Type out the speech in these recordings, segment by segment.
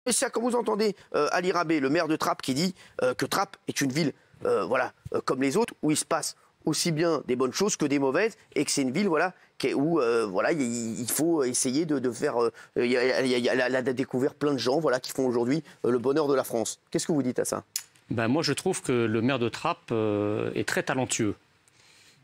Et ça, quand vous entendez Ali Rabet, le maire de Trappes, qui dit que Trappes est une ville comme les autres, où il se passe aussi bien des bonnes choses que des mauvaises, et que c'est une ville où il faut essayer de faire... elle a découvert plein de gens qui font aujourd'hui le bonheur de la France. Qu'est-ce que vous dites à ça? Moi, je trouve que le maire de Trappes est très talentueux.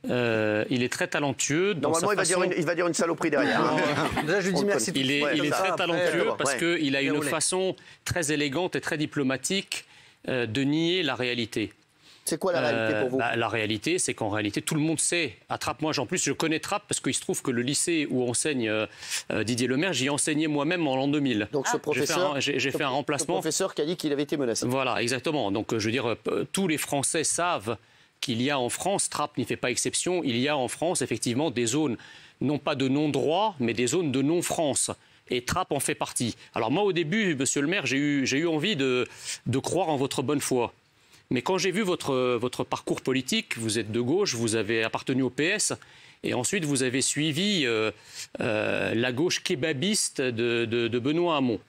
Il est très talentueux. Normalement, il va dire une saloperie derrière. Déjà, je lui dis merci. Il est très talentueux parce qu'il a une façon très élégante et très diplomatique de nier la réalité. C'est quoi la réalité pour vous? La réalité, c'est qu'en réalité, tout le monde sait. À Trappes, moi, en plus, je connais Trappes parce qu'il se trouve que le lycée où enseigne Didier Lemaire, j'y ai enseigné moi-même en l'an 2000. Donc ce professeur, j'ai fait un remplacement. Ce professeur qui a dit qu'il avait été menacé. Voilà, exactement. Donc, je veux dire, tous les Français savent qu'il y a en France, Trappes n'y fait pas exception, il y a en France effectivement des zones, non pas de non-droit, mais des zones de non-France. Et Trappes en fait partie. Alors moi, au début, monsieur le maire, j'ai eu envie de croire en votre bonne foi. Mais quand j'ai vu votre parcours politique, vous êtes de gauche, vous avez appartenu au PS, et ensuite vous avez suivi la gauche kebabiste de Benoît Hamon.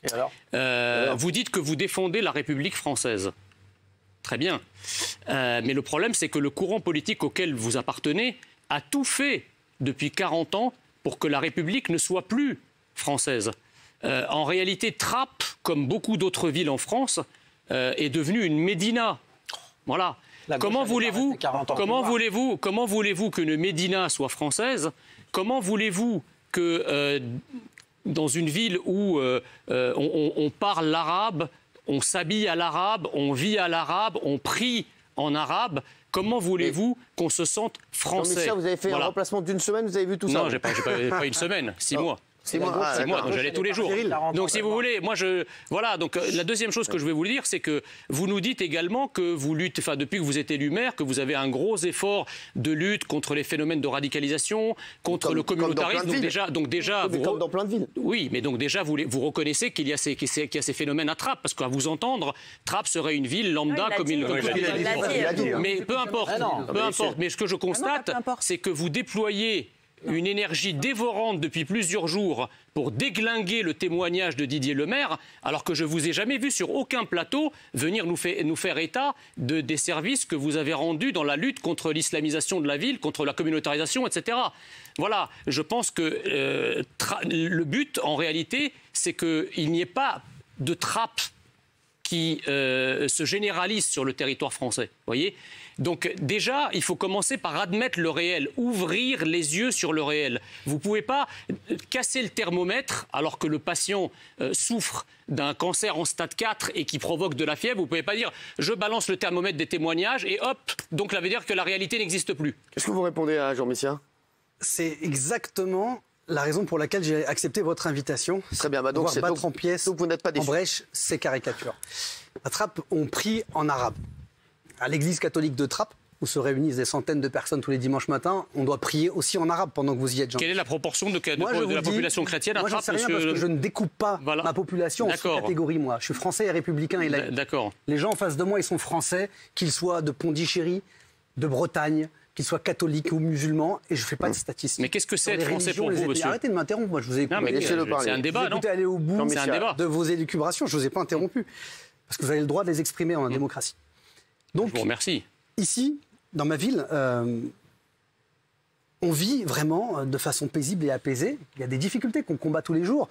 Et alors vous dites que vous défendez la République française. Très bien. Mais le problème, c'est que le courant politique auquel vous appartenez a tout fait depuis 40 ans pour que la République ne soit plus française. En réalité, Trappes, comme beaucoup d'autres villes en France, est devenue une médina. Voilà. Comment voulez-vous qu'une médina soit française? Comment voulez-vous que dans une ville où on parle l'arabe, on s'habille à l'arabe, on vit à l'arabe, on prie en arabe, comment voulez-vous qu'on se sente français? Ça, vous avez fait un remplacement d'une semaine, vous avez vu tout ça? Non, j'ai pas une semaine, 6 mois. C'est moi, donc j'allais tous les jours. Donc si vous voulez, voilà. Donc la deuxième chose que je vais vous dire, c'est que vous nous dites également que vous luttez, depuis que vous êtes élu maire, que vous avez un gros effort de lutte contre les phénomènes de radicalisation, contre le communautarisme. Donc déjà, comme dans plein de villes. Oui, mais donc déjà vous reconnaissez qu'il y a ces phénomènes à Trappes, parce qu'à vous entendre, Trappes serait une ville lambda comme il l'a dit. Mais peu importe. Mais ce que je constate, c'est que vous déployez une énergie dévorante depuis plusieurs jours pour déglinguer le témoignage de Didier Lemaire, alors que je ne vous ai jamais vu sur aucun plateau venir nous faire état des services que vous avez rendus dans la lutte contre l'islamisation de la ville, contre la communautarisation, etc. Voilà, je pense que le but, en réalité, c'est qu'il n'y ait pas de trappe qui se généralise sur le territoire français, voyez. Donc déjà, il faut commencer par admettre le réel, ouvrir les yeux sur le réel. Vous ne pouvez pas casser le thermomètre alors que le patient souffre d'un cancer en stade 4 et qui provoque de la fièvre. Vous ne pouvez pas dire « je balance le thermomètre des témoignages » et hop, donc ça veut dire que la réalité n'existe plus. Qu'est-ce que vous répondez à Jean Messia? C'est exactement la raison pour laquelle j'ai accepté votre invitation. Très bien, donc c'est battre en pièces, donc vous n'êtes pas déçu. En brèche, ces caricatures. À Trappes, on prie en arabe. À l'église catholique de Trappes, où se réunissent des centaines de personnes tous les dimanches matins, on doit prier aussi en arabe pendant que vous y êtes, Jean. Quelle est la proportion de la population chrétienne à Trappes? Moi, j'en sais rien parce que je ne découpe pas ma population en sous-catégories, moi. Je suis français et républicain et laïque. D'accord. Les gens en face de moi, ils sont français, qu'ils soient de Pondichéry, de Bretagne, qu'ils soient catholiques ou musulmans, et je ne fais pas de statistiques. Mais qu'est-ce que c'est être français pour vous, monsieur? Arrêtez de m'interrompre, moi je vous ai écouté. C'est un débat, non? Vous aller au bout de vos élucubrations, je ne vous ai pas interrompu. Parce que vous avez le droit de les exprimer en démocratie. Donc, je vous remercie. Ici, dans ma ville, on vit vraiment de façon paisible et apaisée. Il y a des difficultés qu'on combat tous les jours.